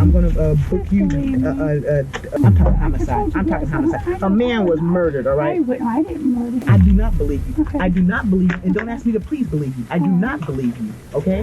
I'm gonna book you. I'm talking homicide. I'm talking homicide. A man was murdered. All right. I didn't murder. I do not believe you. Okay. I do not believe you. And don't ask me to please believe you. I do not believe you. Okay.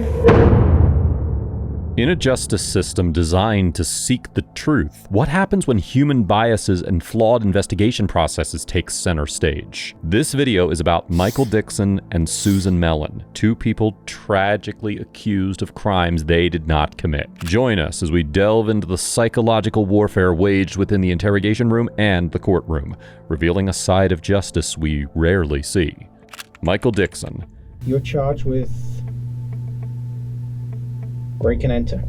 In a justice system designed to seek the truth, what happens when human biases and flawed investigation processes take center stage? This video is about Michael Dixon and Susan Mellen, two people tragically accused of crimes they did not commit. Join us as we delve into the psychological warfare waged within the interrogation room and the courtroom, revealing a side of justice we rarely see. Michael Dixon. You're charged with break and enter.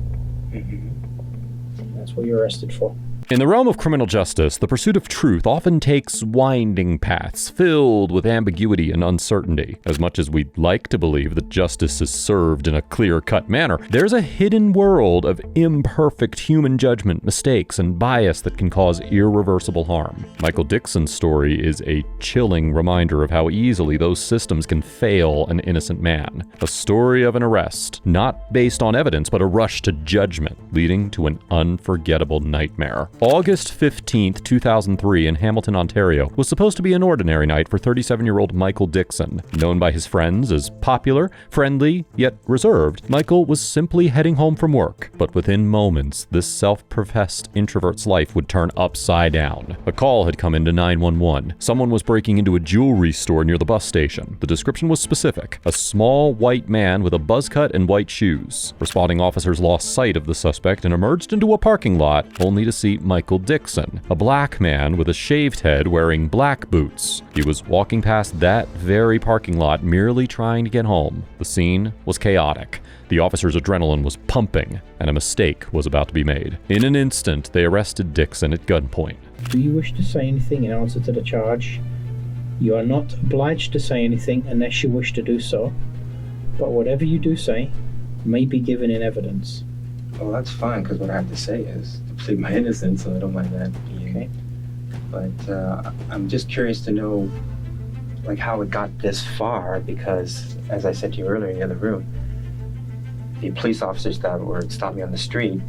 That's what you're arrested for. In the realm of criminal justice, the pursuit of truth often takes winding paths filled with ambiguity and uncertainty. As much as we'd like to believe that justice is served in a clear-cut manner, there's a hidden world of imperfect human judgment, mistakes, and bias that can cause irreversible harm. Michael Dixon's story is a chilling reminder of how easily those systems can fail an innocent man. A story of an arrest, not based on evidence, but a rush to judgment, leading to an unforgettable nightmare. August 15th, 2003 in Hamilton, Ontario was supposed to be an ordinary night for 37-year-old Michael Dixon. Known by his friends as popular, friendly, yet reserved, Michael was simply heading home from work. But within moments, this self-professed introvert's life would turn upside down. A call had come into 911. Someone was breaking into a jewelry store near the bus station. The description was specific: a small white man with a buzz cut and white shoes. Responding officers lost sight of the suspect and emerged into a parking lot, only to see Michael Dixon, a black man with a shaved head wearing black boots. He was walking past that very parking lot merely trying to get home. The scene was chaotic. The officer's adrenaline was pumping, and a mistake was about to be made. In an instant, they arrested Dixon at gunpoint. Do you wish to say anything in answer to the charge? You are not obliged to say anything unless you wish to do so, but whatever you do say may be given in evidence. Well, that's fine, because what I have to say is to plead my innocence, so I don't mind that being. Okay. But I'm just curious to know, like, how it got this far, because, as I said to you earlier in the other room, the police officers that were stopped me on the street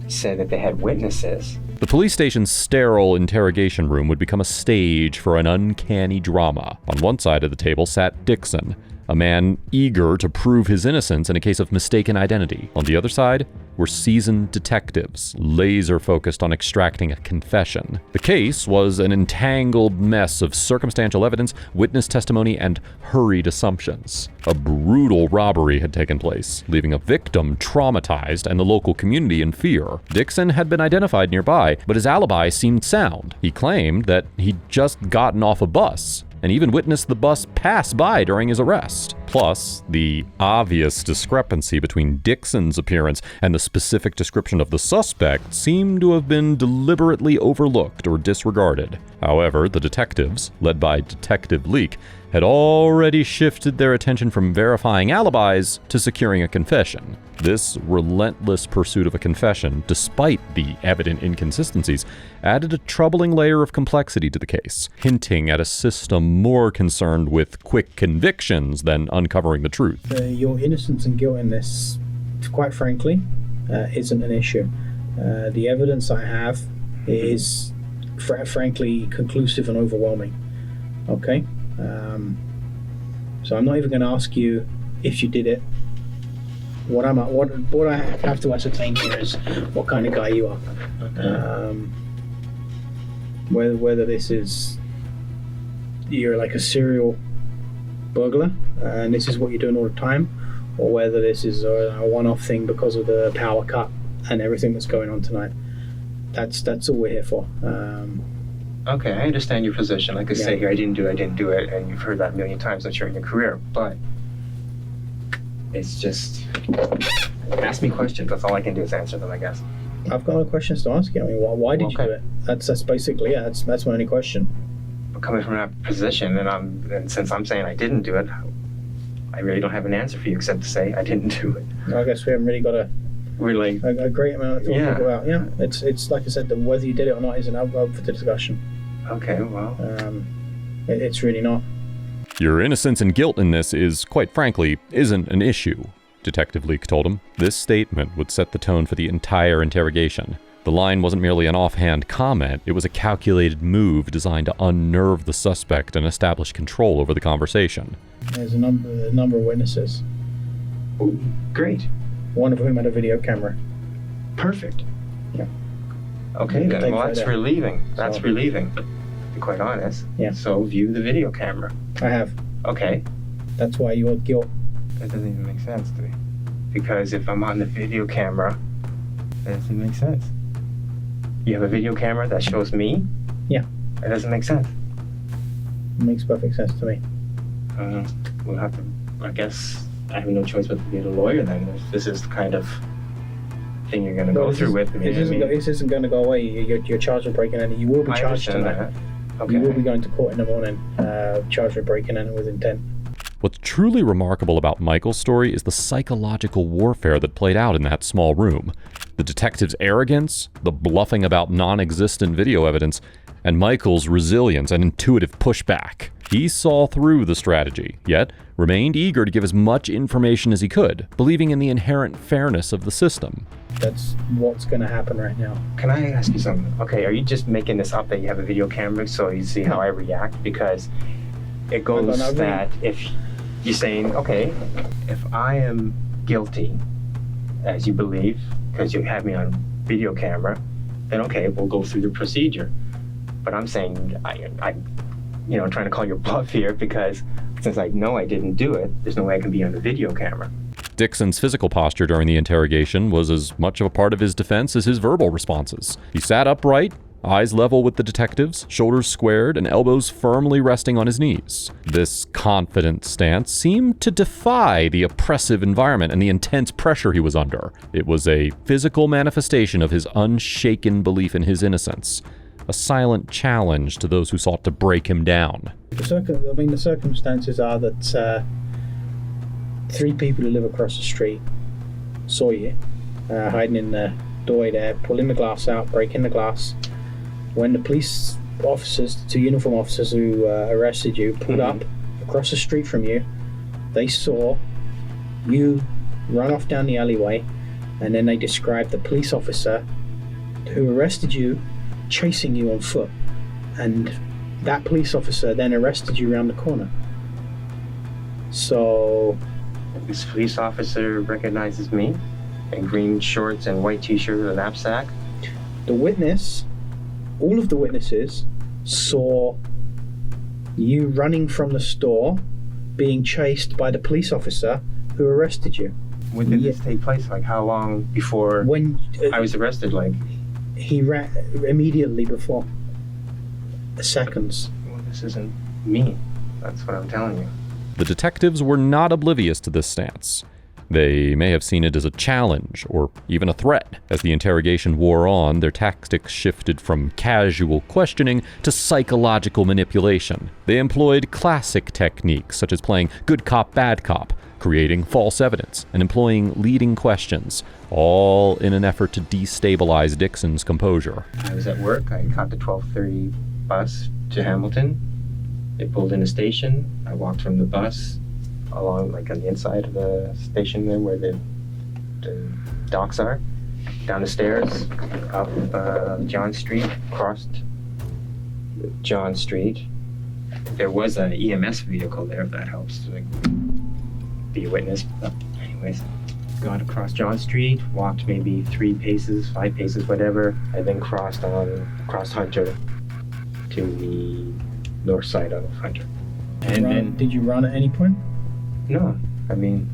said that they had witnesses. The police station's sterile interrogation room would become a stage for an uncanny drama. On one side of the table sat Dixon, a man eager to prove his innocence in a case of mistaken identity. On the other side were seasoned detectives, laser-focused on extracting a confession. The case was an entangled mess of circumstantial evidence, witness testimony, and hurried assumptions. A brutal robbery had taken place, leaving a victim traumatized and the local community in fear. Dixon had been identified nearby, but his alibi seemed sound. He claimed that he'd just gotten off a bus, and even witnessed the bus pass by during his arrest. Plus, the obvious discrepancy between Dixon's appearance and the specific description of the suspect seemed to have been deliberately overlooked or disregarded. However, the detectives, led by Detective Leak, had already shifted their attention from verifying alibis to securing a confession. This relentless pursuit of a confession, despite the evident inconsistencies, added a troubling layer of complexity to the case, hinting at a system more concerned with quick convictions than uncovering the truth. Your innocence and guilt in this, quite frankly, isn't an issue. The evidence I have is, frankly, conclusive and overwhelming. Okay? So I'm not even going to ask you if you did it. What I have to ascertain here is what kind of guy you are. Okay. Whether this is you're like a serial burglar and this is what you're doing all the time, or whether this is a one-off thing because of the power cut and everything that's going on tonight. That's all we're here for. Okay, I understand your position. Like I say here, I didn't do it, and you've heard that a million times, I'm sure, in your career, but it's just, ask me questions. That's all I can do is answer them, I guess. I've got no questions to ask you. I mean, why did you do it? That's basically, that's my only question. I'm coming from that position, and since I'm saying I didn't do it, I really don't have an answer for you except to say I didn't do it. I guess we haven't really got a great amount to talk about. Yeah, it's like I said, whether you did it or not isn't up for the discussion. Okay, well, it's really not. Your innocence and guilt in this is, quite frankly, isn't an issue. Detective Leake told him. This statement would set the tone for the entire interrogation. The line wasn't merely an offhand comment, it was a calculated move designed to unnerve the suspect and establish control over the conversation. There's a number of witnesses. Oh, great. One of whom had a video camera. Perfect. Yeah. Okay, then. Well, that's relieving. That's So- relieving, to be quite honest. Yeah. So view the video camera. I have. Okay. That's why your guilt. That doesn't even make sense to me. Because if I'm on the video camera, that doesn't make sense. You have a video camera that shows me? Yeah. That doesn't make sense. It makes perfect sense to me. We'll have to, I guess, I have no choice but to get a lawyer then. If this is the kind of thing you're going to go through with me. This isn't going to go away. You're charged with breaking in. You will be I charged understand tonight. that. Okay. You will be going to court in the morning, charged with breaking in with intent. What's truly remarkable about Michael's story is the psychological warfare that played out in that small room. The detective's arrogance, the bluffing about non-existent video evidence, and Michael's resilience and intuitive pushback. He saw through the strategy, yet remained eager to give as much information as he could, believing in the inherent fairness of the system. That's what's going to happen right now. Can I ask you something? Okay, are you just making this up that you have a video camera so you see how I react? Because it goes that if you're saying, okay, if I am guilty, as you believe, because you have me on video camera, then okay, we'll go through the procedure. But I'm saying, I'm trying to call your bluff here because since I know I didn't do it, there's no way I can be on the video camera. Dixon's physical posture during the interrogation was as much of a part of his defense as his verbal responses. He sat upright, eyes level with the detectives, shoulders squared, and elbows firmly resting on his knees. This confident stance seemed to defy the oppressive environment and the intense pressure he was under. It was a physical manifestation of his unshaken belief in his innocence, a silent challenge to those who sought to break him down. The circumstances are that 3 people who live across the street saw you hiding in the doorway there, pulling the glass out, breaking the glass. When the police officers, the 2 uniform officers who arrested you, pulled up across the street from you, they saw you run off down the alleyway, and then they described the police officer who arrested you chasing you on foot, and that police officer then arrested you around the corner. So This police officer recognizes me in green shorts and white t-shirt with a knapsack. All of the witnesses saw you running from the store, being chased by the police officer who arrested you. When did this take place? Like how long before When I was arrested? Like, he ran immediately before. Seconds. well, this isn't me. That's what I'm telling you. The detectives were not oblivious to this stance. They may have seen it as a challenge or even a threat. As the interrogation wore on, their tactics shifted from casual questioning to psychological manipulation. They employed classic techniques such as playing good cop, bad cop, creating false evidence, and employing leading questions, all in an effort to destabilize Dixon's composure. I was at work. I caught the 12:30 bus to Hamilton. They pulled in a station. I walked from the bus along, like on the inside of the station there where the docks are, down the stairs, up John Street, crossed John Street. There was an EMS vehicle there, if that helps to be a witness. But anyways, got across John Street, walked maybe 3 paces, 5 paces, whatever. I then crossed Hunter to the north side of Hunter. And then, Did you run at any point? no, I mean,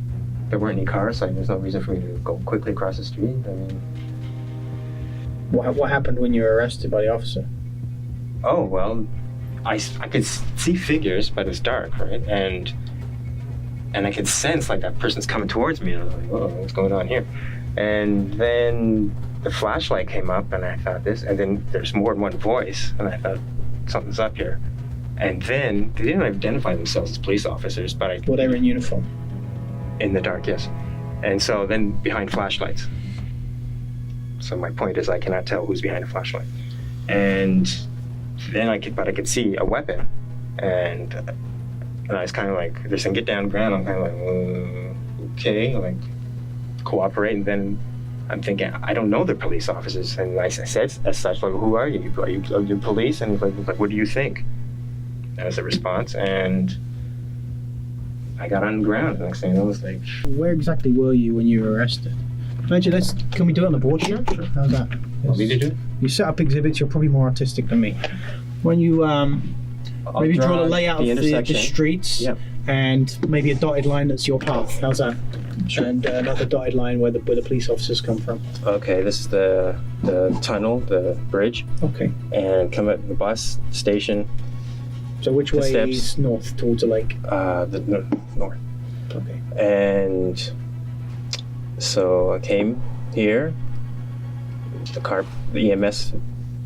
there weren't any cars, so there's no reason for me to go quickly across the street. I mean, What happened when you were arrested by the officer? oh, well, I could see figures, but it's dark, right? And I could sense like that person's coming towards me. And I was like, whoa, what's going on here? And then the flashlight came up, and I thought this, and then there's more than one voice, and I thought something's up here. And then they didn't identify themselves as police officers, but Well, they were in uniform. in the dark, yes. And so then behind flashlights. So my point is I cannot tell who's behind a flashlight. And then I could see a weapon. And I was kind of like, they're saying, get down, ground. I'm kind of like, okay, like, cooperate. And then I'm thinking, I don't know the police officers. And I said as such, like, who are you? Are you police? And he's like, what do you think? As a response. And I got on the ground. The next thing I was like... Where exactly were you when you were arrested? Actually, can we do it on the board? Sure. How's that? Want me to do it? You set up exhibits, you're probably more artistic than me. When you maybe draw the layout of the streets, and maybe a dotted line that's your path. How's that? Sure. And another dotted line where the police officers come from. Okay, this is the tunnel, the bridge. Okay. And come at the bus station. So which way is north, towards the lake? The north. Okay. And so I came here. The EMS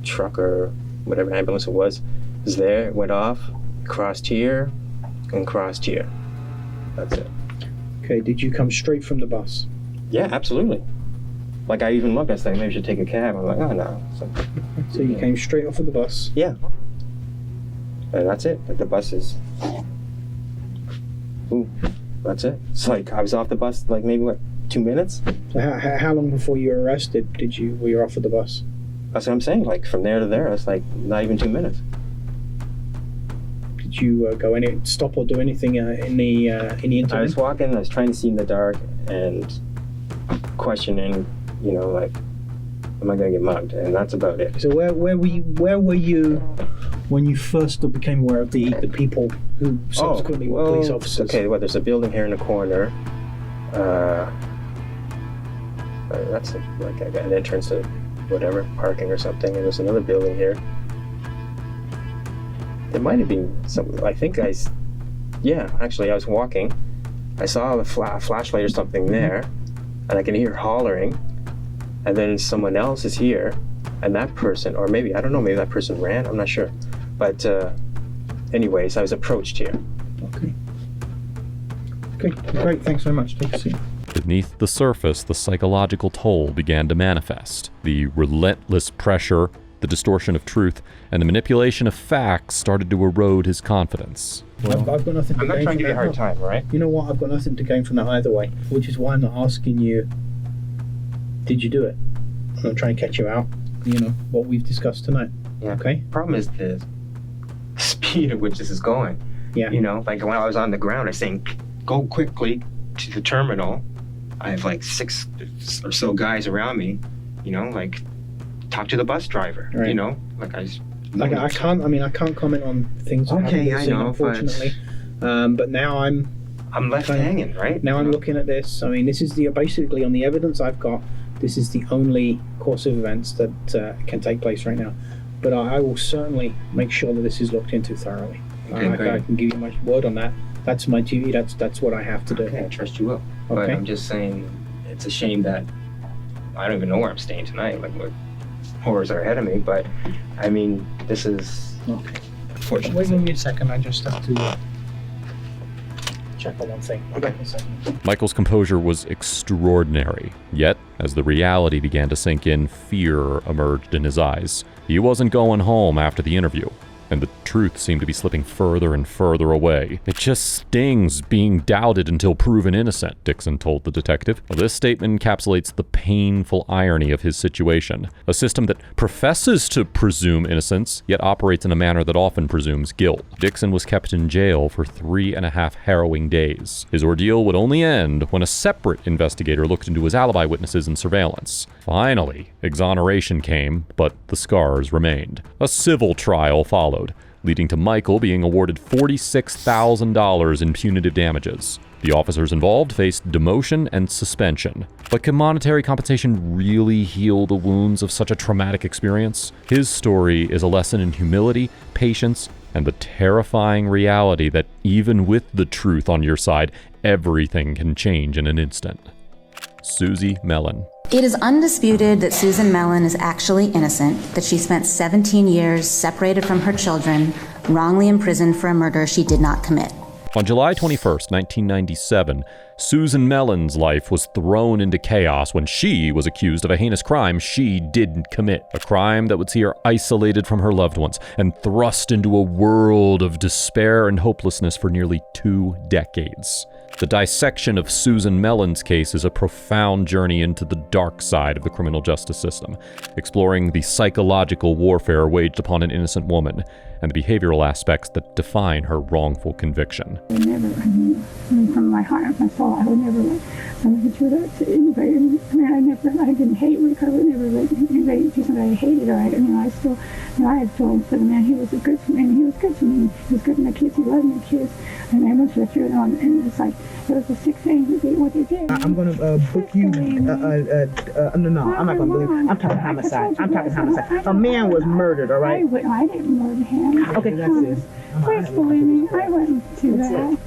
truck or whatever ambulance it was there, went off, crossed here, and crossed here. That's it. Okay, did you come straight from the bus? Yeah, absolutely. Like, I even looked, I was like, maybe I should take a cab. I'm like, oh, no. So you came straight off of the bus? Yeah. And that's it. Like, the bus is... Ooh, that's it. It's like, I was off the bus, like, maybe, 2 minutes? So how long before you were arrested were you off of the bus? That's what I'm saying. Like, from there to there, it's like not even 2 minutes. Did you stop or do anything in the interim? I was walking, I was trying to see in the dark and questioning, like, am I going to get mugged? And that's about it. So where were you when you first became aware of the people who subsequently were police officers? Okay, well, there's a building here in the corner. That's like an entrance to whatever, parking or something. And there's another building here. There might have been some, actually I was walking. I saw a flashlight or something there, and I can hear hollering, and then someone else is here, and that person, or maybe, I don't know, maybe that person ran, I'm not sure. But anyways, I was approached here. Okay, great, thanks very much. Take a seat. Beneath the surface, the psychological toll began to manifest. The relentless pressure, the distortion of truth, and the manipulation of facts started to erode his confidence. Well, I've got nothing to gain. I'm not trying to give you a hard time, right? You know what? I've got nothing to gain from that either way, which is why I'm not asking you, did you do it? I'm not trying to catch you out, what we've discussed tonight. Yeah. Okay? Problem is the speed at which this is going. Yeah. Like when I was on the ground, I was saying, go quickly to the terminal. I have like 6 or so guys around me, like talk to the bus driver, right. I can't comment on things that haven't been seen, unfortunately. But now I'm left hanging, right? Now I'm looking at this. I mean, this is basically on the evidence I've got. This is the only course of events that can take place right now. But I will certainly make sure that this is looked into thoroughly. Okay, I can give you my word on that. That's my duty. That's what I have to do. Okay, I trust you will. Okay. But I'm just saying, it's a shame that I don't even know where I'm staying tonight. Like, what horrors are ahead of me. But I mean, this is unfortunate. Wait with me a second. I just have to check on one thing. Okay. Michael's composure was extraordinary. Yet, as the reality began to sink in, fear emerged in his eyes. He wasn't going home after the interview, and the truth seemed to be slipping further and further away. It just stings being doubted until proven innocent, Dixon told the detective. Well, this statement encapsulates the painful irony of his situation. A system that professes to presume innocence, yet operates in a manner that often presumes guilt. Dixon was kept in jail for 3.5 harrowing days. His ordeal would only end when a separate investigator looked into his alibi witnesses and surveillance. Finally, exoneration came, but the scars remained. A civil trial followed, leading to Michael being awarded $46,000 in punitive damages. The officers involved faced demotion and suspension. But can monetary compensation really heal the wounds of such a traumatic experience? His story is a lesson in humility, patience, and the terrifying reality that even with the truth on your side, everything can change in an instant. Susie Mellen. It is undisputed that Susan Mellen is actually innocent, that she spent 17 years separated from her children, wrongly imprisoned for a murder she did not commit. On July 21st, 1997, Susan Mellen's life was thrown into chaos when she was accused of a heinous crime she didn't commit. A crime that would see her isolated from her loved ones and thrust into a world of despair and hopelessness for nearly 2 decades. The dissection of Susan Mellen's case is a profound journey into the dark side of the criminal justice system, exploring the psychological warfare waged upon an innocent woman and the behavioral aspects that define her wrongful conviction. I would never, from my heart, my soul, I would never do that to anybody. I didn't hate Rick. I would never let anybody do something I hated. Or I still, I had feelings for the man. He was good to me. He was good to me. He was good to my kids. He loved my kids. And I went to the funeral, and it's like, it was a sick thing, what they did. I'm going to book you. No, I'm not going to believe. I'm talking homicide. A man was murdered, all right? I didn't murder him. Okay, that's it. Please believe me. I wouldn't do that.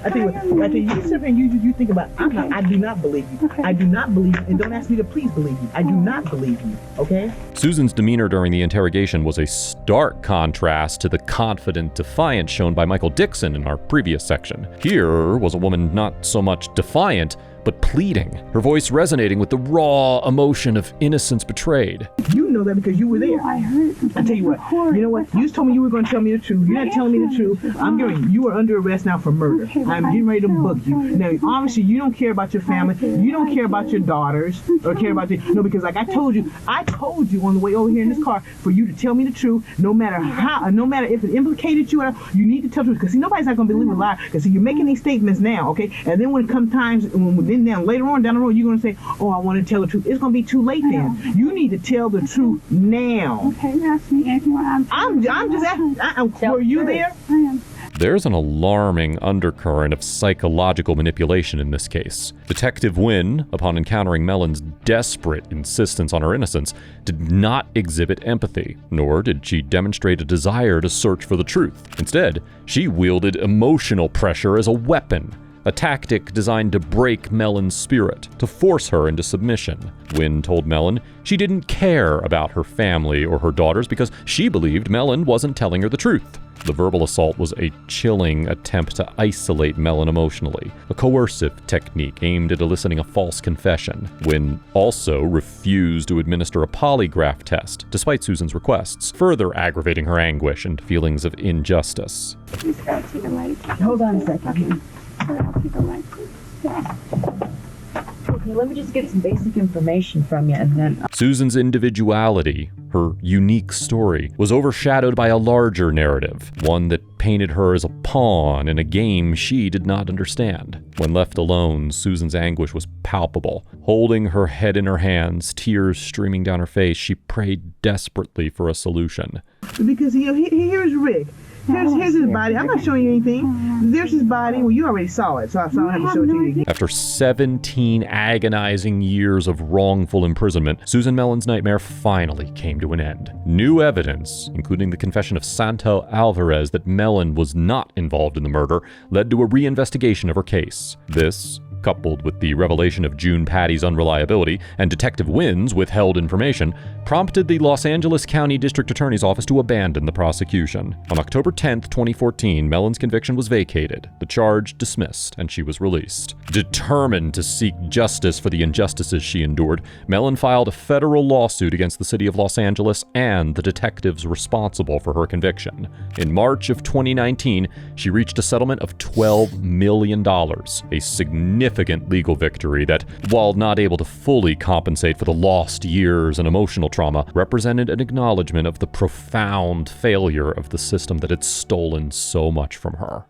I think you sit there and you think about, I do not believe you. Okay. I do not believe you. And don't ask me to please believe you. I do not believe you, okay? Susan's demeanor during the interrogation was a stark contrast to the confident defiance shown by Michael Dixon in our previous section. Here was a woman not so much defiant, but pleading, her voice resonating with the raw emotion of innocence betrayed. You know that because you were there. I heard it. I tell you what, you know what? You just told me you were going to tell me the truth. You're not telling me the truth. You are under arrest now for murder. I'm getting ready to book you. Now, obviously, you don't care about your family. You don't care about your daughters or care about your, because like I told you on the way over here in this car for you to tell me the truth, no matter if it implicated you, you need to tell the truth. Because see, nobody's not going to believe a lie. Because see, you're making these statements now, okay? And then when it comes times, later on down the road, you're going to say, oh, I want to tell the truth. It's going to be too late then. You need to tell the truth now. Okay, ask me anything. I'm just asking. Were you there? I am. There's an alarming undercurrent of psychological manipulation in this case. Detective Wynn, upon encountering Mellen's desperate insistence on her innocence, did not exhibit empathy, nor did she demonstrate a desire to search for the truth. Instead, she wielded emotional pressure as a weapon, a tactic designed to break Mellen's spirit, to force her into submission. Wynn told Mellen she didn't care about her family or her daughters because she believed Mellen wasn't telling her the truth. The verbal assault was a chilling attempt to isolate Mellen emotionally, a coercive technique aimed at eliciting a false confession. Wynn also refused to administer a polygraph test, despite Susan's requests, further aggravating her anguish and feelings of injustice. Hold on a second. Okay, let me just get some basic information from you and then... Susan's individuality, her unique story, was overshadowed by a larger narrative, one that painted her as a pawn in a game she did not understand. When left alone, Susan's anguish was palpable. Holding her head in her hands, tears streaming down her face, she prayed desperately for a solution. Because, here's Rick. Here's his body. I'm not showing you anything. There's his body. Well, you already saw it, so I don't have to show it to you again. After 17 agonizing years of wrongful imprisonment, Susan Mellen's nightmare finally came to an end. New evidence, including the confession of Santo Alvarez that Mellen was not involved in the murder, led to a reinvestigation of her case. This, coupled with the revelation of June Patty's unreliability and Detective Wynn's withheld information, prompted the Los Angeles County District Attorney's Office to abandon the prosecution. On October 10, 2014, Mellen's conviction was vacated, the charge dismissed, and she was released. Determined to seek justice for the injustices she endured, Mellen filed a federal lawsuit against the city of Los Angeles and the detectives responsible for her conviction. In March of 2019, she reached a settlement of $12 million, a significant legal victory that, while not able to fully compensate for the lost years and emotional trauma, represented an acknowledgement of the profound failure of the system that had stolen so much from her.